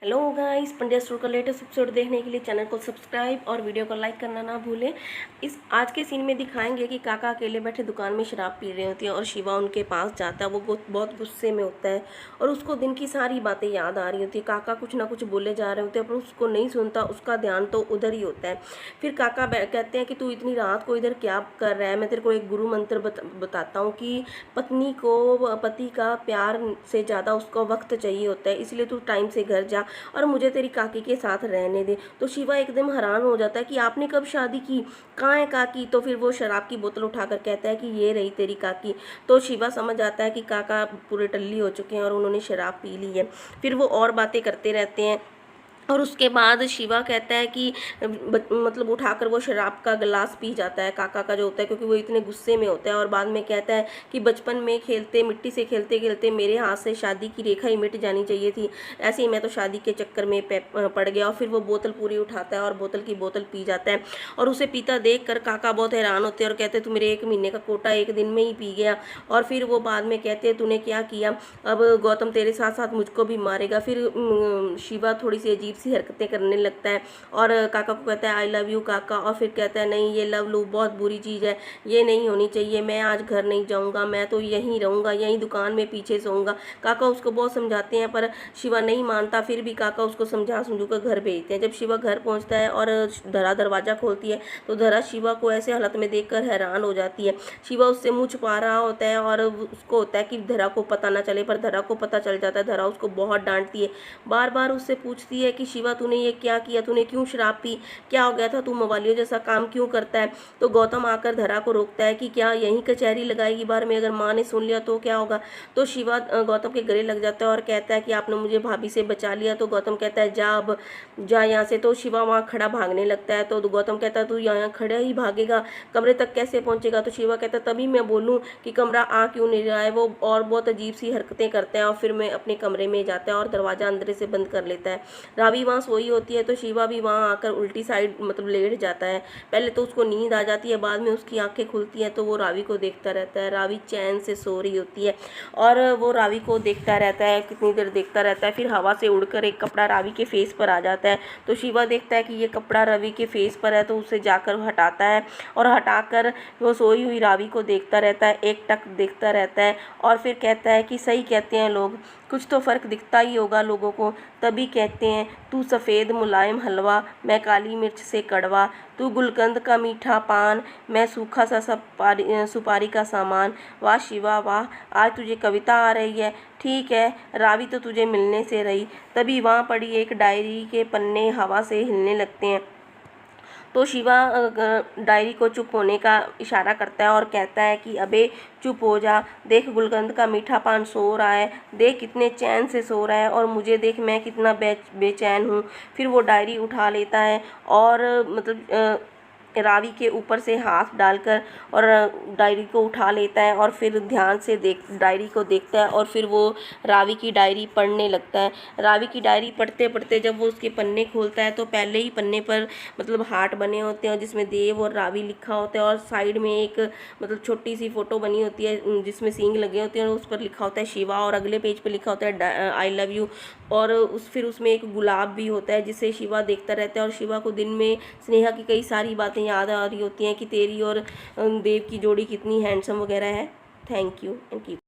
Hello guys, Pandya store का latest episode देखने के लिए चैनल को सब्सक्राइब और वीडियो को लाइक करना ना भूलें। इस आज के सीन में दिखाएंगे कि काका अकेले बैठे दुकान में शराब पी रही होती है और शिवा उनके पास जाता है। वो बहुत गुस्से में होता है और उसको दिन की सारी बातें याद आ रही होती है। काका कुछ ना कुछ बोले जा रहे होते हैं पर उसको नहीं सुनता, उसका ध्यान तो उधर ही होता है। फिर काका कहते हैं कि तू इतनी रात को इधर क्या कर रहा है, मैं तेरे को एक गुरु मंत्र बताता हूँ कि पत्नी को पति का प्यार से ज़्यादा उसको वक्त चाहिए होता है, इसलिए तू टाइम से घर जा और मुझे तेरी काकी के साथ रहने दे। तो शिवा एकदम हैरान हो जाता है कि आपने कब शादी की, कहाँ है काकी। तो फिर वो शराब की बोतल उठाकर कहता है कि ये रही तेरी काकी। तो शिवा समझ आता है कि काका पूरे टल्ली हो चुके हैं और उन्होंने शराब पी ली है। फिर वो और बातें करते रहते हैं और उसके बाद शिवा कहता है कि मतलब उठाकर वो शराब का गिलास पी जाता है काका का जो होता है, क्योंकि वो इतने गुस्से में होता है। और बाद में कहता है कि बचपन में खेलते मिट्टी से खेलते खेलते मेरे हाथ से शादी की रेखा ही मिट जानी चाहिए थी, ऐसे ही मैं तो शादी के चक्कर में पड़ गया। और फिर वो बोतल पूरी उठाता है और बोतल की बोतल पी जाता है। और उसे पीता देख कर काका बहुत हैरान होते हैं और कहते हैं तू मेरे 1 महीने का कोटा 1 दिन में ही पी गया। और फिर वो बाद में कहते हैं तूने क्या किया, अब गौतम तेरे साथ साथ मुझको भी मारेगा। फिर शिवा थोड़ी सी अजीब सी हरकतें करने लगता है और काका को कहता है आई लव यू काका। और फिर कहता है नहीं, ये लव लू बहुत बुरी चीज़ है, ये नहीं होनी चाहिए, मैं आज घर नहीं जाऊंगा, मैं तो यहीं रहूंगा, यहीं दुकान में पीछे सोऊंगा। काका उसको बहुत समझाते हैं पर शिवा नहीं मानता। फिर भी काका उसको समझा समझू कर घर भेजते हैं। जब शिवा घर पहुंचता है और धरा दरवाज़ा खोलती है तो धरा शिवा को ऐसे हालत में देखकर हैरान हो जाती है। शिवा उससे मुँह छुपा रहा होता है और उसको होता है कि धरा को पता ना चले, पर धरा को पता चल जाता है। धरा उसको बहुत डांटती है, बार बार उससे पूछती है कि शिवा तूने ये क्या किया, तूने क्यों शराब पी, क्या हो गया था, तू मवालियों जैसा काम क्यों करता है। तो गौतम आकर धरा को रोकता है कि क्या यहीं कचहरी लगाएगी बार में, अगर माँ ने सुन लिया तो क्या होगा। तो शिवा गौतम के गले लग जाता है और कहता है कि आपने मुझे भाभी से बचा लिया। तो गौतम कहता है जा अब जा यहाँ से। तो शिवा वहाँ खड़ा भागने लगता है। तो गौतम कहता है तू यहाँ खड़ा ही भागेगा, कमरे तक कैसे पहुँचेगा। तो शिवा कहता है तभी मैं बोलूँ कि कमरा आ क्यों नहीं रहा है। वो और बहुत अजीब सी हरकतें करते हैं और फिर मैं अपने कमरे में जाता है और दरवाज़ा अंदर से बंद कर लेता है। रावी वहाँ सोई होती है तो शिवा भी वहाँ आकर उल्टी साइड मतलब लेट जाता है। पहले तो उसको नींद आ जाती है, बाद में उसकी आंखें खुलती हैं तो वो रावी को देखता रहता है। रावी चैन से सो रही होती है और वो रावी को देखता रहता है, कितनी देर देखता रहता है। फिर हवा से उड़कर एक कपड़ा रावी के फेस पर आ जाता है। तो शिवा देखता है कि ये कपड़ा रवि के फेस पर है तो उसे जाकर हटाता है और हटाकर वो सोई हुई रावी को देखता रहता है, एक टक देखता रहता है। और फिर कहता है कि सही कहते हैं लोग, कुछ तो फ़र्क दिखता ही होगा लोगों को, तभी कहते हैं तू सफ़ेद मुलायम हलवा, मैं काली मिर्च से कड़वा, तू गुलकंद का मीठा पान, मैं सूखा सा सुपारी का सामान। वाह शिवा वाह, आज तुझे कविता आ रही है। ठीक है, रावी तो तुझे मिलने से रही। तभी वहाँ पड़ी एक डायरी के पन्ने हवा से हिलने लगते हैं। तो शिवा डायरी को चुप होने का इशारा करता है और कहता है कि अबे चुप हो जा, देख गुलकंद का मीठा पान सो रहा है, देख कितने चैन से सो रहा है और मुझे देख मैं कितना बेचैन हूँ। फिर वो डायरी उठा लेता है और मतलब रावी के ऊपर से हाथ डालकर और डायरी को उठा लेता है और फिर ध्यान से डायरी को देखता है और फिर वो रावी की डायरी पढ़ने लगता है। रावी की डायरी पढ़ते पढ़ते जब वो उसके पन्ने खोलता है तो पहले ही पन्ने पर मतलब हार्ट बने होते हैं जिसमें देव और रावी लिखा होता है और साइड में एक मतलब छोटी सी फोटो बनी होती है जिसमें सींग लगे होते हैं और उस पर लिखा होता है शिवा। और अगले पेज पे लिखा होता है आई लव यू। और फिर उसमें एक गुलाब भी होता है जिसे शिवा देखता रहता है और शिवा को दिन में स्नेहा की कई सारी बातें याद आ रही होती हैं कि तेरी और देव की जोड़ी कितनी हैंडसम वगैरह है। Thank you and keep